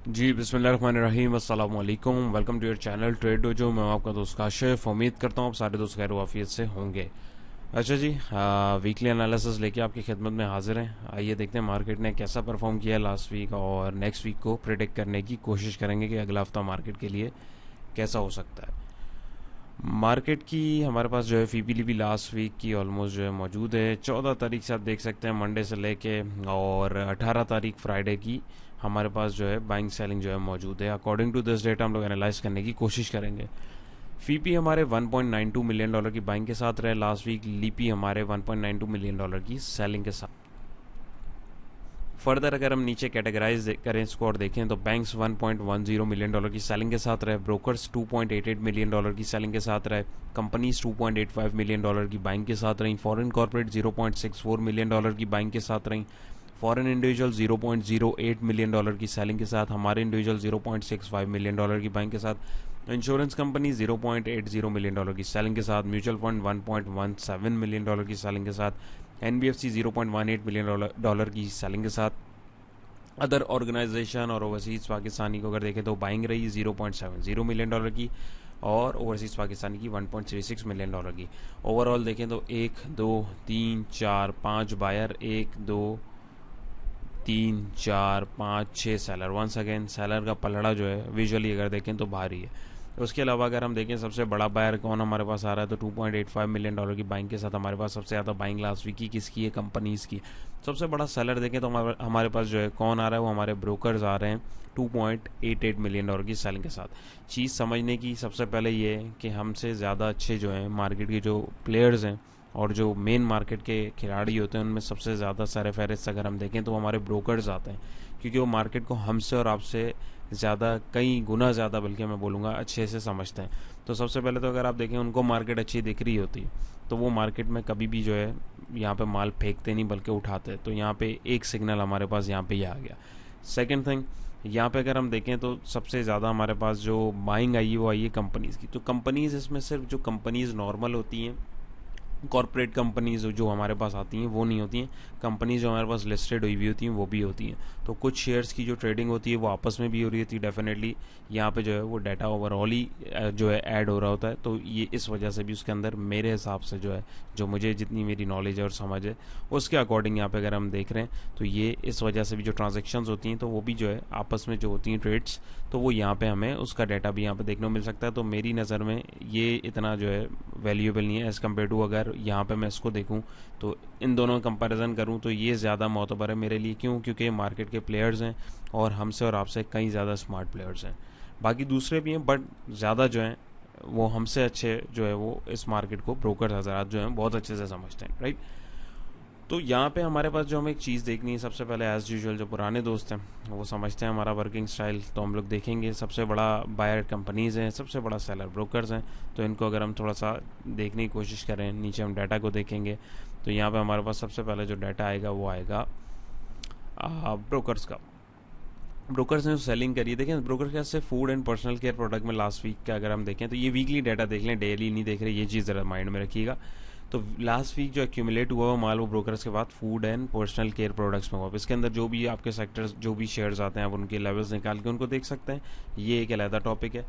जी बिस्मिल्लाहिर्रहमानिर्रहीम अस्सलाम वालेकुम। Welcome to your channel Trade Dojo. मैं आपका दोस्त काशिफ। उम्मीद करता हूँ आप सारे दोस्त खैर वाफियत से होंगे। अच्छा जी, वीकली एनालिसिस लेके आपकी खिदमत में हाजिर हैं। आइए देखते हैं मार्केट ने कैसा परफॉर्म किया लास्ट वीक और नेक्स्ट वीक को प्रिडिक्ट करने की कोशिश करेंगे कि अगला हफ्ता मार्केट के लिए कैसा हो सकता है। मार्केट की हमारे पास जो है फीपीली भी लास्ट वीक की ऑलमोस्ट जो है मौजूद है। 14 तारीख से आप देख सकते हैं मंडे से लेके, और 18 तारीख फ्राइडे की हमारे पास जो है बाइंग सेलिंग जो है मौजूद है। अकॉर्डिंग टू दिस डेटा हम लोग एनालाइज करने की कोशिश करेंगे। फीपी हमारे 1.92 मिलियन डॉलर की बाइंग के साथ रहे लास्ट वीक। लीपी हमारे 1.92 मिलियन डॉलर की सेलिंग के साथ। फर्दर अगर हम नीचे कैटेगराइज करें, स्कोर देखें तो बैंक्स 1.10 मिलियन डॉलर की सेलिंग के साथ रहे। ब्रोकर्स 2.88 मिलियन डॉलर की सेलिंग के साथ रहे। कंपनीज 2.85 मिलियन डॉलर की बाइंग के साथ रही। फॉरेन कॉर्पोरेट 0.64 मिलियन डॉलर की बाइंग के साथ रही। फॉरेन इंडिविजुअल 0.08 मिलियन डॉलर की सेलिंग के साथ। हमारे इंडिविजुअल 0.65 मिलियन डॉलर की बाइंग के साथ। इंश्योरेंस कंपनी 0.80 मिलियन डॉलर की सेलिंग के साथ। म्यूचुअल फंड 1.17 मिलियन डॉलर की सेलिंग के साथ। एनबीएफसी 0.18 मिलियन डॉलर की सेलिंग के साथ। अदर ऑर्गेनाइजेशन और ओवरसीज़ पाकिस्तानी को अगर देखें तो बाइंग रही 0.70 मिलियन डॉलर की, और ओवरसीज़ पाकिस्तानी की 1.36 मिलियन डॉलर की। ओवरऑल देखें तो 1 2 3 4 5 buyer, 1 2 3 4 5 6 seller. Once again seller का पलड़ा जो है विजुअली अगर देखें तो भारी है। उसके अलावा अगर हम देखें सबसे बड़ा बायर कौन हमारे पास आ रहा है, तो 2.85 मिलियन डॉलर की बाइंग के साथ हमारे पास सबसे ज़्यादा बाइंग लास्ट वीक की किसकी है, कंपनीज़ की। सबसे बड़ा सेलर देखें तो हमारे पास जो है कौन आ रहा है, वो हमारे ब्रोकर्स आ रहे हैं 2.88 मिलियन डॉलर की सेलिंग के साथ। चीज़ समझने की सबसे पहले ये है कि हमसे ज़्यादा अच्छे जो हैं मार्केट के जो प्लेयर्स हैं और जो मेन मार्केट के खिलाड़ी होते हैं, उनमें सबसे ज़्यादा सर फहरिस्त अगर हम देखें तो वो हमारे ब्रोकर्स आते हैं, क्योंकि वो मार्केट को हमसे और आपसे ज़्यादा, कई गुना ज़्यादा बल्कि मैं बोलूँगा, अच्छे से समझते हैं। तो सबसे पहले तो अगर आप देखें उनको मार्केट अच्छी दिख रही होती है तो वो मार्केट में कभी भी जो है यहाँ पे माल फेंकते नहीं बल्कि उठाते। तो यहाँ पे एक सिग्नल हमारे पास यहाँ पे ही आ गया। सेकंड थिंग, यहाँ पे अगर हम देखें तो सबसे ज़्यादा हमारे पास जो बाइंग आई है वो आई है कंपनीज़ की। तो कंपनीज़, इसमें सिर्फ जो कंपनीज़ नॉर्मल होती हैं, कॉर्पोरेट कंपनीज जो हमारे पास आती हैं वो नहीं होती हैं। कंपनीज जो हमारे पास लिस्टेड हुई हुई होती हैं वो भी होती हैं। तो कुछ शेयर्स की जो ट्रेडिंग होती है वो आपस में भी हो रही होती है। डेफिनेटली यहाँ पे जो है वो डाटा ओवरऑल ही जो है ऐड हो रहा होता है। तो ये इस वजह से भी उसके अंदर मेरे हिसाब से जो है, जो मुझे जितनी मेरी नॉलेज और समझ है उसके अकॉर्डिंग यहाँ पे अगर हम देख रहे हैं तो ये इस वजह से भी जो ट्रांजेक्शन्स होती हैं तो वो भी जो है आपस में जो होती हैं ट्रेड्स, तो वो यहाँ पे हमें उसका डाटा भी यहाँ पे देखने को मिल सकता है। तो मेरी नज़र में ये इतना जो है वैल्यूएबल नहीं है एज़ कम्पेयर टू, अगर यहाँ पे मैं इसको देखूँ तो इन दोनों कंपैरिजन करूँ तो ये ज़्यादा मोतबर है मेरे लिए। क्यों? क्योंकि मार्केट के प्लेयर्स हैं और हमसे और आपसे कई ज़्यादा स्मार्ट प्लेयर्स हैं। बाकी दूसरे भी हैं बट ज़्यादा जो हैं वो हमसे अच्छे जो है वो इस मार्केट को ब्रोकर हजरात जो हैं बहुत अच्छे से समझते हैं, राइट। तो यहाँ पे हमारे पास जो हमें एक चीज़ देखनी है, सबसे पहले एज़ यूजुअल जो पुराने दोस्त हैं वो समझते हैं हमारा वर्किंग स्टाइल। तो हम लोग देखेंगे सबसे बड़ा बायर कंपनीज़ हैं, सबसे बड़ा सेलर ब्रोकर्स हैं। तो इनको अगर हम थोड़ा सा देखने की कोशिश करें, नीचे हम डाटा को देखेंगे तो यहाँ पे हमारे पास सबसे पहले जो डाटा आएगा वो आएगा ब्रोकर्स का। ब्रोकर्स ने जो सेलिंग करी है, देखें ब्रोकर के से food and personal care product में लास्ट वीक का अगर हम देखें तो ये वीकली डाटा देख लें, डेली नहीं देख रहे, ये चीज़ ज़रा माइंड में रखिएगा। तो लास्ट वीक जो एक्यूमुलेट हुआ वो माल वो ब्रोकर्स के बाद food and personal care products में हुआ। इसके अंदर जो भी आपके सेक्टर्स, जो भी शेयर्स आते हैं आप उनके लेवल्स निकाल के उनको देख सकते हैं। ये एक अलग टॉपिक है।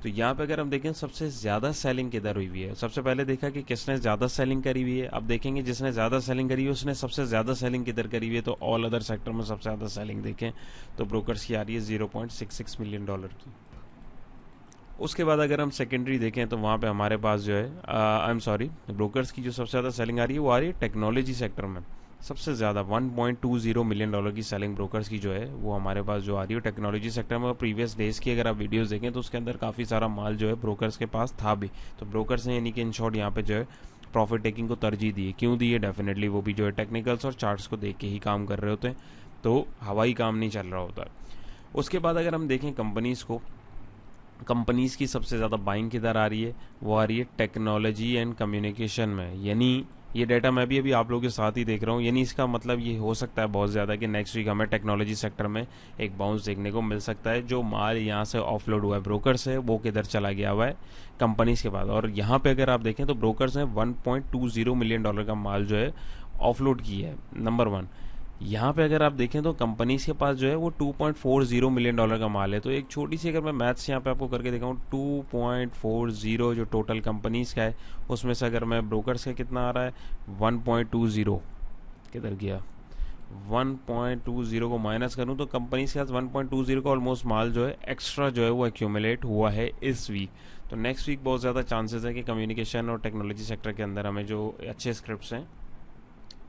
तो यहाँ पे अगर हम देखें सबसे ज़्यादा सेलिंग किधर हुई हुई है, सबसे पहले देखा कि किसने ज़्यादा सेलिंग करी हुई है। अब देखेंगे जिसने ज़्यादा सेलिंग करी है उसने सबसे ज़्यादा सेलिंग किधर करी हुई है। तो ऑल अदर सेक्टर में सबसे ज़्यादा सेलिंग देखें तो ब्रोकर्स की आ रही है 0.66 मिलियन डॉलर की। उसके बाद अगर हम सेकेंडरी देखें तो वहाँ पे हमारे पास जो है आई एम सॉरी, ब्रोकर्स की जो सबसे ज़्यादा सेलिंग आ रही है वो आ रही है टेक्नोलॉजी सेक्टर में। सबसे ज़्यादा 1.20 मिलियन डॉलर की सेलिंग ब्रोकर्स की जो है वो हमारे पास जो आ रही है टेक्नोलॉजी सेक्टर में। और प्रीवियस डेज की अगर आप वीडियोस देखें तो उसके अंदर काफ़ी सारा माल जो है ब्रोकर्स के पास था भी। तो ब्रोकर्स ने यानी कि इन शॉर्ट यहाँ पे जो है प्रॉफिट टेकिंग को तरजीह दी है। क्यों दी है? डेफिनेटली वो भी जो है टेक्निकल्स और चार्ट्स को देख के ही काम कर रहे होते हैं, तो हवाई काम नहीं चल रहा होता है। उसके बाद अगर हम देखें कंपनीज़ को, कंपनीज़ की सबसे ज़्यादा बाइंग किधर आ रही है, वो आ रही है टेक्नोलॉजी एंड कम्युनिकेशन में। यानी ये डाटा मैं भी अभी आप लोगों के साथ ही देख रहा हूँ। यानी इसका मतलब ये हो सकता है बहुत ज़्यादा कि नेक्स्ट वीक हमें टेक्नोलॉजी सेक्टर में एक बाउंस देखने को मिल सकता है। जो माल यहाँ से ऑफलोड हुआ है ब्रोकर से वो किधर चला गया हुआ है, कंपनीज़ के बाद। और यहाँ पे अगर आप देखें तो ब्रोकर्स ने 1.20 मिलियन डॉलर का माल जो है ऑफलोड किया है, नंबर वन। यहाँ पे अगर आप देखें तो कंपनीज के पास जो है वो 2.40 मिलियन डॉलर का माल है। तो एक छोटी सी अगर मैं मैथ्स यहाँ पे आपको करके दिखाऊँ, 2.40 जो टोटल कंपनीज का है, उसमें से अगर मैं ब्रोकर्स का कितना आ रहा है 1.20, किधर गया, 1.20 को माइनस करूँ तो कंपनीज के पास 1.20 का ऑलमोस्ट माल जो है एक्स्ट्रा जो है वो एक्यूमुलेट हुआ है इस वीक। तो नेक्स्ट वीक बहुत ज़्यादा चांसेस है कि कम्युनिकेशन और टेक्नोलॉजी सेक्टर के अंदर हमें जो अच्छे स्क्रिप्ट्स हैं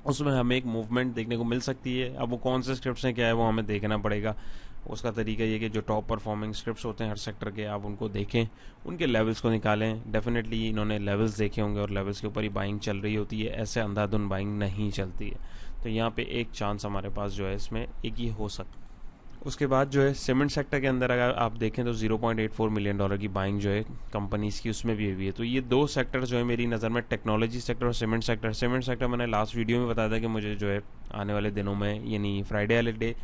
उसमें हमें एक मूवमेंट देखने को मिल सकती है। अब वो कौन से स्क्रिप्ट्स हैं क्या है वो हमें देखना पड़ेगा। उसका तरीका ये कि जो टॉप परफॉर्मिंग स्क्रिप्ट्स होते हैं हर सेक्टर के, आप उनको देखें, उनके लेवल्स को निकालें। डेफिनेटली इन्होंने लेवल्स देखे होंगे और लेवल्स के ऊपर ही बाइंग चल रही होती है, ऐसे अंधाधुन बाइंग नहीं चलती है। तो यहाँ पे एक चांस हमारे पास जो है इसमें एक ही हो सकता है। उसके बाद जो है सीमेंट सेक्टर के अंदर अगर आप देखें तो 0.84 मिलियन डॉलर की बाइंग जो है कंपनीज की उसमें भी हुई है। तो ये दो सेक्टर जो है मेरी नज़र में, टेक्नोलॉजी सेक्टर और सीमेंट सेक्टर। सीमेंट सेक्टर मैंने लास्ट वीडियो में बताया था कि मुझे जो है आने वाले दिनों में, यानी फ्राइडे वाले डे,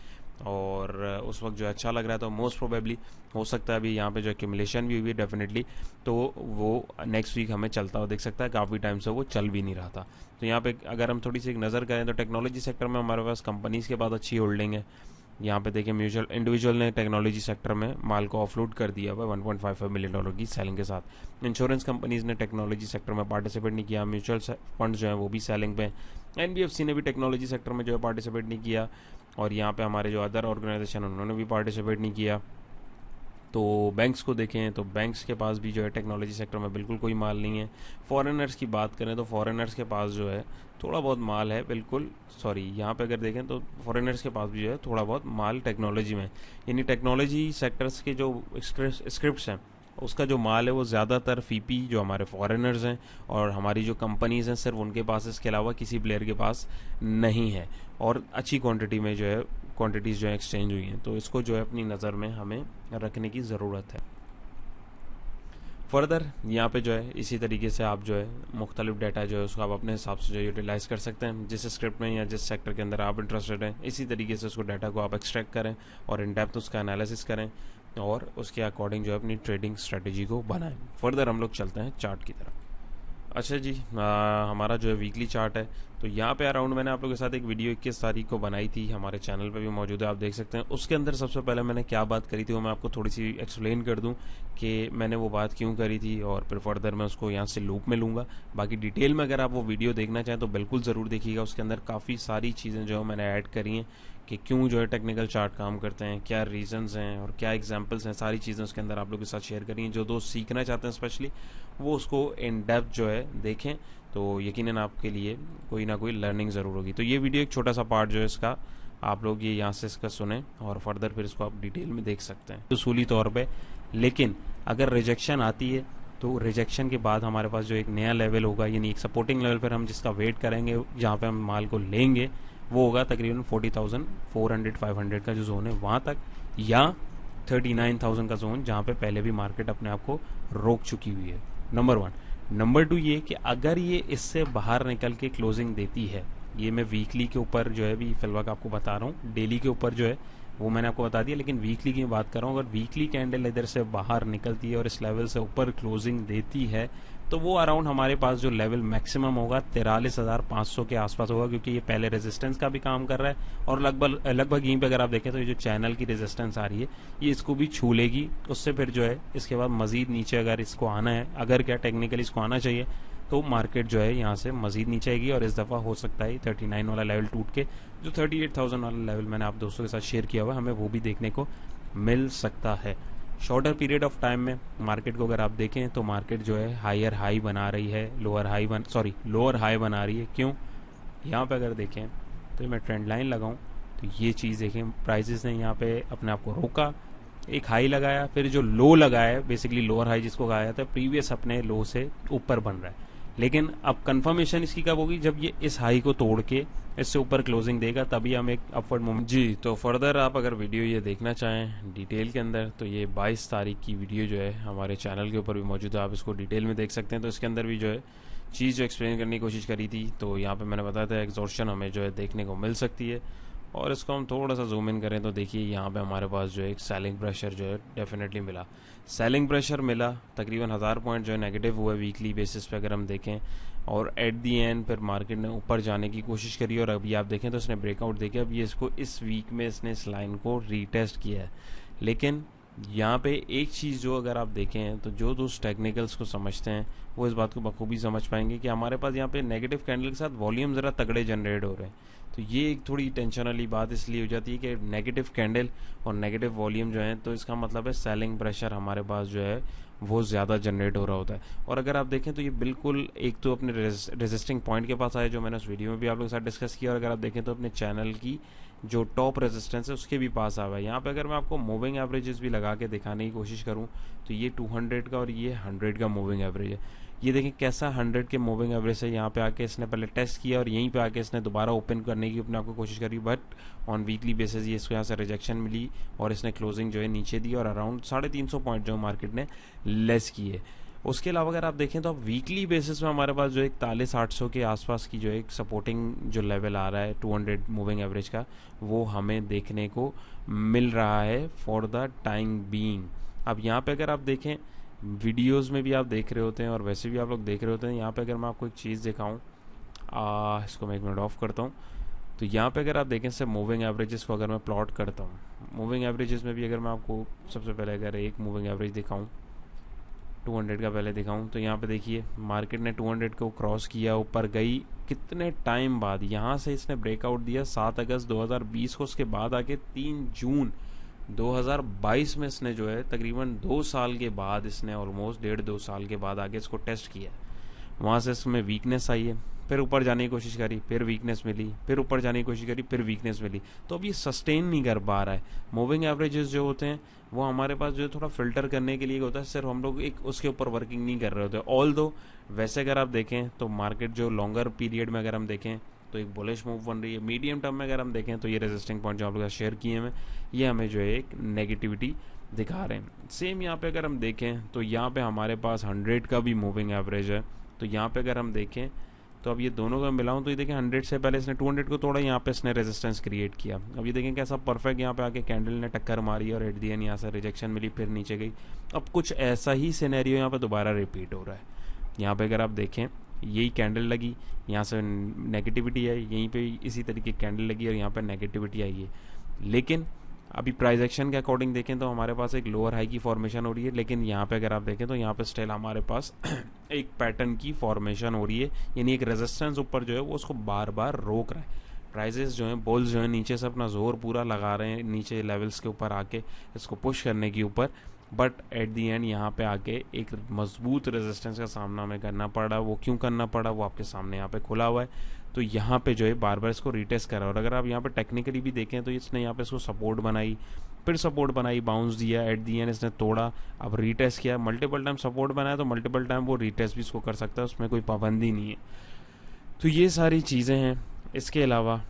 और उस वक्त जो है अच्छा लग रहा है। तो मोस्ट प्रोबेबली हो सकता है अभी यहाँ पे जो एक्यूमुलेशन भी हुई है डेफिनेटली, तो वो नेक्स्ट वीक हमें चलता हुआ देख सकता है। काफ़ी टाइम से वो चल भी नहीं रहा था। तो यहाँ पे अगर हम थोड़ी सी एक नज़र करें तो टेक्नोलॉजी सेक्टर में हमारे पास कंपनीज के बाद अच्छी होल्डिंग है। यहाँ पे देखिए म्यूचुअल इंडिविजुअल ने टेक्नोलॉजी सेक्टर में माल को ऑफलोड कर दिया हुआ 1.55 मिलियन डॉलर की सेलिंग के साथ। इंश्योरेंस कंपनीज ने टेक्नोलॉजी सेक्टर में पार्टिसिपेट नहीं किया। म्यूचुअल फंड जो है वो भी सेलिंग पे। एनबीएफसी ने भी टेक्नोलॉजी सेक्टर में जो है पार्टिसिपेट नहीं किया। और यहाँ पे हमारे जो अदर ऑर्गेनाइजेशन उन्होंने भी पार्टिसिपेट नहीं किया। तो बैंक्स को देखें तो बैंक्स के पास भी जो है टेक्नोलॉजी सेक्टर में बिल्कुल कोई माल नहीं है। फॉरेनर्स की बात करें तो फॉरेनर्स के पास जो है थोड़ा बहुत माल है, बिल्कुल सॉरी, यहाँ पे अगर देखें तो फॉरेनर्स के पास भी जो है थोड़ा बहुत माल टेक्नोलॉजी में, यानी टेक्नोलॉजी सेक्टर्स के जो स्क्रिप्ट्स हैं उसका जो माल है वो ज़्यादातर फीपी जो हमारे फॉरेनर्स हैं और हमारी जो कंपनीज हैं सिर्फ उनके पास, इसके अलावा किसी प्लेयर के पास नहीं है। और अच्छी क्वांटिटी में जो है क्वांटिटीज़ जो है एक्सचेंज हुई हैं। तो इसको जो है अपनी नज़र में हमें रखने की ज़रूरत है। फर्दर यहाँ पे जो है इसी तरीके से आप जो है मुख्तलिफ डाटा जो है उसको आप अपने हिसाब से जो यूटिलाइज़ कर सकते हैं। जिस स्क्रिप्ट में या जिस सेक्टर के अंदर आप इंटरेस्टेड हैं इसी तरीके से उसको डाटा को आप एक्सट्रैक्ट करें और इन डेप्थ उसका एनालिसिस करें और उसके अकॉर्डिंग जो है अपनी ट्रेडिंग स्ट्रेटजी को बनाएं। फर्दर हम लोग चलते हैं चार्ट की तरफ। अच्छा जी, हमारा जो है वीकली चार्ट है। तो यहाँ पे अराउंड मैंने आप लोगों के साथ एक वीडियो 21 तारीख को बनाई थी, हमारे चैनल पे भी मौजूद है, आप देख सकते हैं। उसके अंदर सबसे पहले मैंने क्या बात करी थी वो मैं आपको थोड़ी सी एक्सप्लेन कर दूं कि मैंने वो बात क्यों करी थी, और फिर फर्दर मैं उसको यहाँ से लूप में लूँगा। बाकी डिटेल में अगर आप वो वीडियो देखना चाहें तो बिल्कुल ज़रूर देखिएगा। उसके अंदर काफ़ी सारी चीज़ें जो है मैंने ऐड करी हैं कि क्यों जो है टेक्निकल चार्ट काम करते हैं, क्या रीजंस हैं और क्या एग्जांपल्स हैं, सारी चीज़ें उसके अंदर आप लोगों के साथ शेयर करी हैं। जो दोस्त सीखना चाहते हैं स्पेशली वो उसको इन डेप्थ जो है देखें, तो यकीनन आपके लिए कोई ना कोई लर्निंग ज़रूर होगी। तो ये वीडियो एक छोटा सा पार्ट जो है इसका, आप लोग ये यहाँ से इसका सुने और फर्दर फिर इसको आप डिटेल में देख सकते हैं उसूली तौर पे। लेकिन अगर रिजेक्शन आती है तो रिजेक्शन के बाद हमारे पास जो एक नया लेवल होगा, यानी एक सपोर्टिंग लेवल पर हम जिसका वेट करेंगे, जहाँ पे हम माल को लेंगे, वो होगा तकरीबन 40,400-500 का जो जोन है वहाँ तक, या 39,000 का जोन जहाँ पे पहले भी मार्केट अपने आप को रोक चुकी हुई है। नंबर 1। नंबर 2 ये कि अगर ये इससे बाहर निकल के क्लोजिंग देती है, ये मैं वीकली के ऊपर जो है भी फिलहाल आपको बता रहा हूँ, डेली के ऊपर जो है वो मैंने आपको बता दिया, लेकिन वीकली की बात कर रहा हूँ। अगर वीकली कैंडल इधर से बाहर निकलती है और इस लेवल से ऊपर क्लोजिंग देती है तो वो अराउंड हमारे पास जो लेवल मैक्सिमम होगा 43,500 के आसपास होगा, क्योंकि ये पहले रेजिस्टेंस का भी काम कर रहा है और लगभग यहीं पे अगर आप देखें तो ये जो चैनल की रेजिस्टेंस आ रही है ये इसको भी छू लेगी। उससे फिर जो है इसके बाद मजीद नीचे अगर इसको आना है, अगर क्या टेक्निकली इसको आना चाहिए, तो मार्केट जो है यहाँ से मजीद नीचे आएगी और इस दफ़ा हो सकता है 39 वाला लेवल टूट के जो 38,000 वाला लेवल मैंने आप दोस्तों के साथ शेयर किया हुआ है, हमें वो भी देखने को मिल सकता है। शॉर्टर पीरियड ऑफ टाइम में मार्केट को अगर आप देखें तो मार्केट जो है हायर हाई बना रही है, लोअर हाई बना रही है। क्यों? यहाँ पे अगर देखें तो मैं ट्रेंड लाइन लगाऊं तो ये चीज़ देखें, प्राइसेस ने यहाँ पे अपने आप को रोका, एक हाई लगाया, फिर जो लो लगाया बेसिकली लोअर हाई जिसको कहा जाता है, प्रीवियस अपने लो से ऊपर बन रहा है। लेकिन अब कंफर्मेशन इसकी कब होगी? जब ये इस हाई को तोड़ के इससे ऊपर क्लोजिंग देगा, तभी हम एक अपवर्ड मूवमेंट। जी, तो फर्दर आप अगर वीडियो ये देखना चाहें डिटेल के अंदर तो ये 22 तारीख की वीडियो जो है हमारे चैनल के ऊपर भी मौजूद है, आप इसको डिटेल में देख सकते हैं। तो इसके अंदर भी जो है चीज़ जो एक्सप्लेन करने की कोशिश करी थी, तो यहाँ पे मैंने बताया था एग्जॉर्शन हमें जो है देखने को मिल सकती है और इसको हम थोड़ा सा जूम इन करें तो देखिए यहाँ पे हमारे पास जो है एक सेलिंग प्रेशर जो है डेफिनेटली मिला, सेलिंग प्रेशर मिला, तकरीबन 1000 पॉइंट जो है नेगेटिव हुआ वीकली बेसिस पे अगर हम देखें, और एट दी एंड फिर मार्केट ने ऊपर जाने की कोशिश करी और अभी आप देखें तो इसने ब्रेकआउट देके अब ये इसको इस वीक में इसने इस लाइन को रीटेस्ट किया है। लेकिन यहाँ पे एक चीज़ जो अगर आप देखें तो जो दोस्त टेक्निकल्स को समझते हैं वो इस बात को बखूबी समझ पाएंगे कि हमारे पास यहाँ पे नेगेटिव कैंडल के साथ वॉल्यूम ज़रा तगड़े जनरेट हो रहे हैं। तो ये एक थोड़ी टेंशन वाली बात इसलिए हो जाती है कि नेगेटिव कैंडल और नेगेटिव वॉल्यूम जो है तो इसका मतलब है सेलिंग प्रेशर हमारे पास जो है वो ज़्यादा जनरेट हो रहा होता है। और अगर आप देखें तो ये बिल्कुल एक तो अपने रेजिस्टिंग पॉइंट के पास आया जो मैंने उस वीडियो में भी आप लोगों के साथ डिस्कस किया, और अगर आप देखें तो अपने चैनल की जो टॉप रेजिस्टेंस है उसके भी पास आ हुआ है। यहाँ पे अगर मैं आपको मूविंग एवरेजेस भी लगा के दिखाने की कोशिश करूँ तो ये 200 का और ये 100 का मूविंग एवरेज है। ये देखें कैसा 100 के मूविंग एवरेज से यहाँ पे आके इसने पहले टेस्ट किया और यहीं पे आके इसने दोबारा ओपन करने की अपने आपको कोशिश करी, बट ऑन वीकली बेसिस ये इसको यहाँ से रिजेक्शन मिली और इसने क्लोजिंग जो है नीचे दी और अराउंड 350 पॉइंट जो मार्केट ने लेस किए। उसके अलावा अगर आप देखें तो आप वीकली बेसिस में हमारे पास जो 41,800 के आसपास की जो एक सपोर्टिंग जो लेवल आ रहा है 200 मूविंग एवरेज का, वो हमें देखने को मिल रहा है फॉर द टाइम बीइंग। अब यहाँ पे अगर आप देखें वीडियोस में भी आप देख रहे होते हैं और वैसे भी आप लोग देख रहे होते हैं, यहाँ पे अगर मैं आपको एक चीज़ दिखाऊं, इसको मैं 1 मिनट ऑफ करता हूँ, तो यहाँ पे अगर आप देखें सिर्फ मूविंग एवरेजेस को अगर मैं प्लॉट करता हूँ, मूविंग एवरेजेस में भी अगर मैं आपको सबसे पहले अगर एक मूविंग एवरेज दिखाऊँ 200 का पहले दिखाऊं तो यहाँ पे देखिए मार्केट ने 200 को क्रॉस किया, ऊपर गई कितने टाइम बाद, यहाँ से इसने ब्रेकआउट दिया 7 अगस्त 2020 को, उसके बाद आके 3 जून 2022 में इसने जो है तकरीबन 2 साल के बाद इसने ऑलमोस्ट 1.5-2 साल के बाद आगे इसको टेस्ट किया। वहाँ से इसमें वीकनेस आई है, फिर ऊपर जाने की कोशिश करी, फिर वीकनेस मिली, फिर ऊपर जाने की कोशिश करी, फिर वीकनेस मिली। तो अब ये सस्टेन नहीं कर पा रहा है। मूविंग एवरेजेस जो होते हैं वो हमारे पास जो है थोड़ा फिल्टर करने के लिए होता है, सिर्फ हम लोग एक उसके ऊपर वर्किंग नहीं कर रहे होते। ऑल दो वैसे अगर आप देखें तो मार्केट जो लॉन्गर पीरियड में अगर हम देखें तो एक बुलिश मूव बन रही है, मीडियम टर्म में अगर हम देखें तो ये रेजिस्टिंग पॉइंट जो आप लोग शेयर किए हैं ये हमें जो है एक नेगेटिविटी दिखा रहे हैं। सेम यहाँ पे अगर हम देखें तो यहाँ पे हमारे पास 100 का भी मूविंग एवरेज है, तो यहाँ पे अगर हम देखें तो अब ये दोनों का मिलाऊं तो ये देखें 100 से पहले इसने 200 को तोड़ा, यहाँ पे इसने रेजिस्टेंस क्रिएट किया। अब ये देखें कैसा परफेक्ट यहाँ पे आके कैंडल ने टक्कर मारी और एट दी एंड यहाँ से रिजेक्शन मिली, फिर नीचे गई। अब कुछ ऐसा ही सिनेरियो यहाँ पे दोबारा रिपीट हो रहा है। यहाँ पे अगर आप देखें यही कैंडल लगी, यहाँ से नेगेटिविटी आई, यहीं पे इसी तरीके कैंडल लगी और यहाँ पे नेगेटिविटी आई है। लेकिन अभी प्राइस एक्शन के अकॉर्डिंग देखें तो हमारे पास एक लोअर हाई की फॉर्मेशन हो रही है, लेकिन यहाँ पे अगर आप देखें तो यहाँ पे स्टिल हमारे पास एक पैटर्न की फॉर्मेशन हो रही है, यानी एक रेजिस्टेंस ऊपर जो है वो उसको बार बार रोक रहा है। प्राइजेस जो हैं बुल्स जो है नीचे से अपना जोर पूरा लगा रहे हैं नीचे लेवल्स के ऊपर आके इसको पुश करने के ऊपर, बट एट दी एंड यहाँ पे आके एक मजबूत रेजिस्टेंस का सामना हमें करना पड़ा। वो क्यों करना पड़ा वो आपके सामने यहाँ पे खुला हुआ है। तो यहाँ पे जो है बार बार इसको रीटेस्ट करा, और अगर आप यहाँ पे टेक्निकली भी देखें तो इसने यहाँ पे इसको सपोर्ट बनाई, फिर सपोर्ट बनाई, बाउंस दिया, एट दी एंड इसने तोड़ा, अब रीटेस्ट किया, मल्टीपल टाइम सपोर्ट बनाया तो मल्टीपल टाइम वो रीटेस्ट भी इसको कर सकता है, उसमें कोई पाबंदी नहीं है। तो ये सारी चीज़ें हैं। इसके अलावा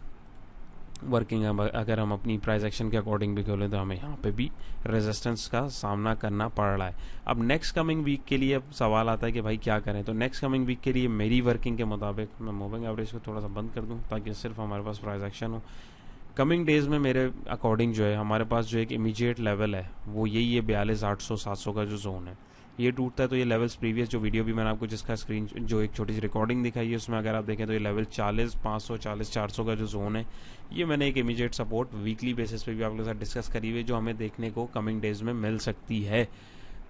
वर्किंग अगर हम अपनी प्राइस एक्शन के अकॉर्डिंग भी खोलें तो हमें यहाँ पे भी रेजिस्टेंस का सामना करना पड़ रहा है। अब नेक्स्ट कमिंग वीक के लिए अब सवाल आता है कि भाई क्या करें, तो नेक्स्ट कमिंग वीक के लिए मेरी वर्किंग के मुताबिक मैं मूविंग एवरेज को थोड़ा सा बंद कर दूँ ताकि सिर्फ हमारे पास प्राइस एक्शन हो। कमिंग डेज में मेरे अकॉर्डिंग जो है हमारे पास जो एक इमीडिएट लेवल है वो यही है 42,800-700 का जो जोन है। ये टूटता है तो ये लेवल्स प्रीवियस जो वीडियो भी मैंने आपको जिसका स्क्रीन जो एक छोटी सी रिकॉर्डिंग दिखाई है उसमें अगर आप देखें तो ये लेवल 40,500 40,400 का जो जोन है ये मैंने एक इमीडिएट सपोर्ट वीकली बेसिस पे भी आप लोगों के साथ डिस्कस करी हुई जो हमें देखने को कमिंग डेज में मिल सकती है।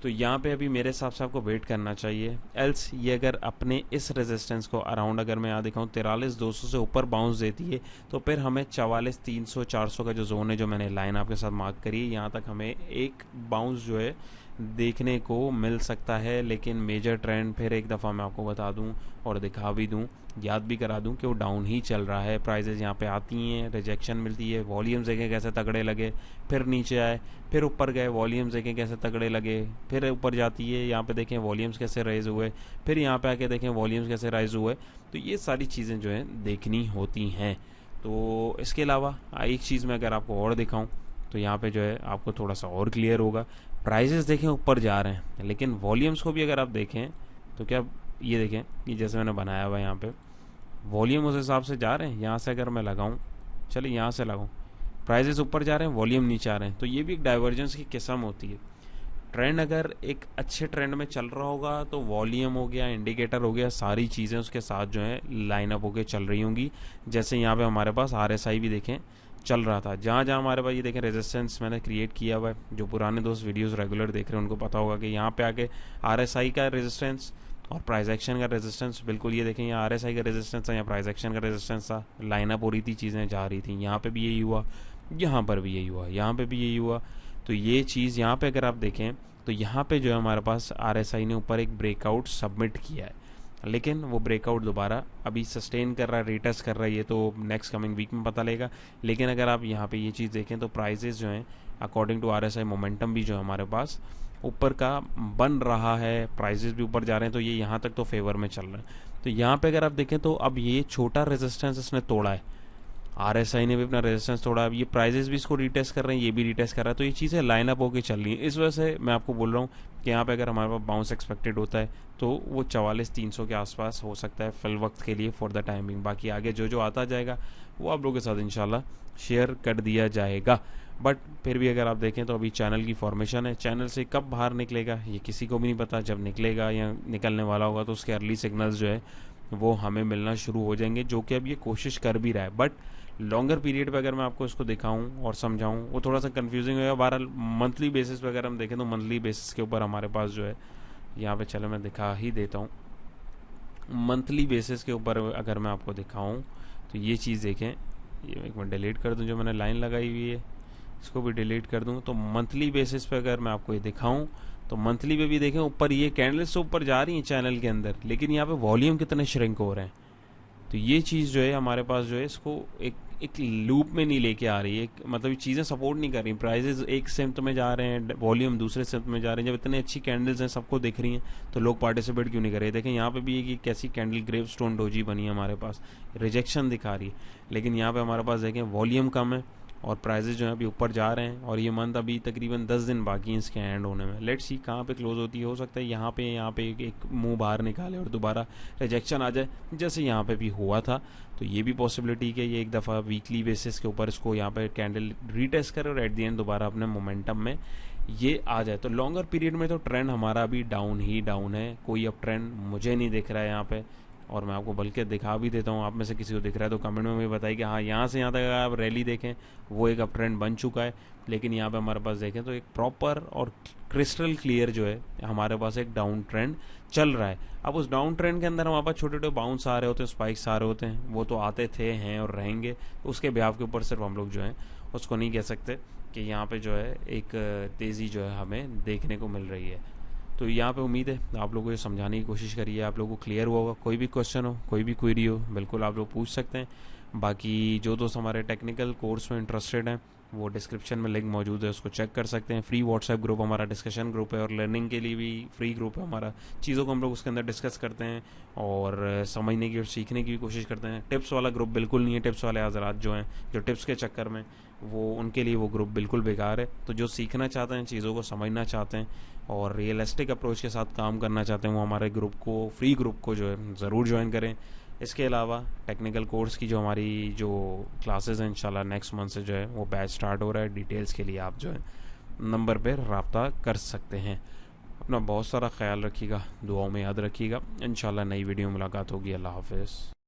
तो यहाँ पे अभी मेरे हिसाब से आपको वेट करना चाहिए, एल्स ये अगर अपने इस रेजिस्टेंस को अराउंड अगर मैं यहाँ दिखाऊँ 43,200 से ऊपर बाउंस देती है तो फिर हमें 44,300-400 का जो जोन है जो मैंने लाइन आपके साथ मार्क करी है यहाँ तक हमें एक बाउंस जो है देखने को मिल सकता है। लेकिन मेजर ट्रेंड फिर एक दफ़ा मैं आपको बता दूं और दिखा भी दूं, याद भी करा दूं कि वो डाउन ही चल रहा है। प्राइजेज यहाँ पे आती हैं, रिजेक्शन मिलती है, वॉल्यूम्स देखें कैसे तगड़े लगे, फिर नीचे आए, फिर ऊपर गए, वॉल्यूम्स देखें कैसे तगड़े लगे, फिर ऊपर जाती है, यहाँ पे देखें वॉल्यूम्स कैसे राइज हुए, फिर यहाँ पे आके देखें वॉल्यूम्स कैसे राइज हुए। तो ये सारी चीज़ें जो हैं देखनी होती हैं। तो इसके अलावा एक चीज़ मैं अगर आपको और दिखाऊँ तो यहाँ पे जो है आपको थोड़ा सा और क्लियर होगा। प्राइजेस देखें ऊपर जा रहे हैं लेकिन वॉल्यूम्स को भी अगर आप देखें तो क्या ये देखें कि जैसे मैंने बनाया हुआ यहाँ पे वॉल्यूम उस हिसाब से जा रहे हैं। यहाँ से अगर मैं लगाऊँ, चलिए यहाँ से लगाऊँ प्राइजेस ऊपर जा रहे हैं, वॉल्यूम नीचे आ रहे हैं, तो ये भी एक डाइवर्जेंस की किस्म होती है। ट्रेंड अगर एक अच्छे ट्रेंड में चल रहा होगा तो वॉल्यूम हो गया, इंडिकेटर हो गया, सारी चीज़ें उसके साथ जो है लाइन अप होकर चल रही होंगी। जैसे यहाँ पे हमारे पास RSI भी देखें चल रहा था, जहाँ जहाँ हमारे पास ये देखें रेजिस्टेंस मैंने क्रिएट किया हुआ है। जो पुराने दोस्त वीडियोस रेगुलर देख रहे हैं उनको पता होगा कि यहाँ पे आके RSI का रेजिस्टेंस और प्राइस एक्शन का रेजिस्टेंस, बिल्कुल ये देखें यहाँ RSI का रेजिस्टेंस था, यहाँ प्राइस एक्शन का रेजिस्टेंस था, लाइनअप हो रही थी, चीज़ें जा रही थी। यहाँ पे भी यही हुआ, यहाँ पर भी यही हुआ, यहाँ पे भी यही हुआ। तो ये चीज़ यहाँ पे अगर आप देखें तो यहाँ पे जो है हमारे पास RSI ने ऊपर एक ब्रेकआउट सबमिट किया है, लेकिन वो ब्रेकआउट दोबारा अभी सस्टेन कर रहा है, रीटेस्ट कर रहा है, ये तो नेक्स्ट कमिंग वीक में पता लगेगा। लेकिन अगर आप यहाँ पे ये चीज़ देखें तो प्राइजेस जो हैं अकॉर्डिंग टू RSI मोमेंटम भी जो है हमारे पास ऊपर का बन रहा है, प्राइजेस भी ऊपर जा रहे हैं, तो ये यहाँ तक तो फेवर में चल रहा है। तो यहाँ पे अगर आप देखें तो अब ये छोटा रेजिस्टेंस इसने तोड़ा है, RSI ने भी अपना रेजिस्टेंस तोड़ा, अब ये प्राइजेस भी इसको रीटेस्ट कर रहे हैं, ये भी रीटेस्ट कर रहा है, तो ये चीज़ें लाइन अप होकर चल रही हैं। इस वजह से मैं आपको बोल रहा हूँ कि यहाँ पे अगर हमारे पास बाउंस एक्सपेक्टेड होता है तो वो 44,300 के आसपास हो सकता है फिल वक्त के लिए फॉर द टाइमिंग। बाकी आगे जो जो आता जाएगा वो आप लोगों के साथ इंशाल्लाह शेयर कर दिया जाएगा। बट फिर भी अगर आप देखें तो अभी चैनल की फॉर्मेशन है, चैनल से कब बाहर निकलेगा ये किसी को भी नहीं पता। जब निकलेगा या निकलने वाला होगा तो उसके अर्ली सिग्नल्स जो है वो हमें मिलना शुरू हो जाएंगे, जो कि अब ये कोशिश कर भी रहा है। बट लॉन्गर पीरियड पे अगर मैं आपको इसको दिखाऊं और समझाऊं वो थोड़ा सा कंफ्यूजिंग होगा। बहरहाल मंथली बेसिस पे अगर हम देखें तो मंथली बेसिस के ऊपर हमारे पास जो है यहाँ पे, चलो मैं दिखा ही देता हूँ, मंथली बेसिस के ऊपर अगर मैं आपको दिखाऊं तो ये चीज़ देखें, ये एक मिनट डिलीट कर दूं, जो मैंने लाइन लगाई हुई है इसको भी डिलीट कर दूं। तो मंथली बेसिस पे अगर मैं आपको ये दिखाऊं तो मंथली पे भी देखें ऊपर ये कैंडल्स तो ऊपर जा रही हैं चैनल के अंदर, लेकिन यहाँ पे वॉल्यूम कितने श्रिंक हो रहे हैं। तो ये चीज़ जो है हमारे पास जो है इसको एक लूप में नहीं लेके आ रही है, मतलब चीज़ें सपोर्ट नहीं कर रही। प्राइजेस एक सिम्त में जा रहे हैं, वॉल्यूम दूसरे सिम्त में जा रहे हैं। जब इतनी अच्छी कैंडल्स हैं सबको दिख रही हैं तो लोग पार्टिसिपेट क्यों नहीं कर रहे। देखें यहाँ पे भी एक कैसी कैंडल ग्रेव स्टोन डोजी बनी है, हमारे पास रिजेक्शन दिखा रही है, लेकिन यहाँ पे हमारे पास देखें वॉल्यूम कम है और प्राइजेस जो है अभी ऊपर जा रहे हैं। और ये मंथ अभी तकरीबन 10 दिन बाकी हैं इसके एंड होने में। लेट्स सी कहाँ पे क्लोज होती है, हो सकता है यहाँ पे एक मुंह बाहर निकाले और दोबारा रिजेक्शन आ जाए, जैसे यहाँ पे भी हुआ था। तो ये भी पॉसिबिलिटी है ये एक दफ़ा वीकली बेसिस के ऊपर इसको यहाँ पे कैंडल रीटेस्ट करे और एट दी एंड दोबारा अपने मोमेंटम में ये आ जाए। तो लॉन्गर पीरियड में तो ट्रेंड हमारा अभी डाउन ही डाउन है, कोई अब ट्रेंड मुझे नहीं दिख रहा है यहाँ पे। और मैं आपको बल्कि दिखा भी देता हूँ, आप में से किसी को दिख रहा है तो कमेंट में मुझे बताइए कि हाँ यहाँ से यहाँ तक आप रैली देखें वो एक अप ट्रेंड बन चुका है। लेकिन यहाँ पे हमारे पास देखें तो एक प्रॉपर और क्रिस्टल क्लियर जो है हमारे पास एक डाउन ट्रेंड चल रहा है। अब उस डाउन ट्रेंड के अंदर हमारे पास छोटे छोटे बाउंस आ रहे होते हैं, स्पाइक्स आ रहे होते हैं, वो तो आते थे, हैं और रहेंगे। उसके ब्याह के ऊपर सिर्फ हम लोग जो है उसको नहीं कह सकते कि यहाँ पे जो है एक तेज़ी जो है हमें देखने को मिल रही है। तो यहाँ पे उम्मीद है आप लोगों को ये समझाने की कोशिश करिए, आप लोगों को क्लियर हुआ होगा। कोई भी क्वेश्चन हो, कोई भी क्वेरी हो, बिल्कुल आप लोग पूछ सकते हैं। बाकी जो दोस्त हमारे टेक्निकल कोर्स में इंटरेस्टेड हैं वो डिस्क्रिप्शन में लिंक मौजूद है, उसको चेक कर सकते हैं। फ्री व्हाट्सएप ग्रुप हमारा डिस्कशन ग्रुप है और लर्निंग के लिए भी फ्री ग्रुप है हमारा। चीज़ों को हम लोग उसके अंदर डिस्कस करते हैं और समझने की और सीखने की भी कोशिश करते हैं। टिप्स वाला ग्रुप बिल्कुल नहीं है, टिप्स वाले हज़रात जो हैं जो टिप्स के चक्कर में वो उनके लिए वो ग्रुप बिल्कुल बेकार है। तो जो सीखना चाहते हैं, चीज़ों को समझना चाहते हैं और रियलिस्टिक अप्रोच के साथ काम करना चाहते हैं वो हमारे ग्रुप को, फ्री ग्रुप को जो है ज़रूर ज्वाइन करें। इसके अलावा टेक्निकल कोर्स की जो हमारी जो क्लासेस हैं इंशाल्लाह नेक्स्ट मंथ से जो है वो बैच स्टार्ट हो रहा है। डिटेल्स के लिए आप जो है नंबर पर रब्ता कर सकते हैं। अपना बहुत सारा ख्याल रखिएगा, दुआओं में याद रखिएगा। इंशाल्लाह नई वीडियो मुलाकात होगी। अल्लाह हाफ़िज़।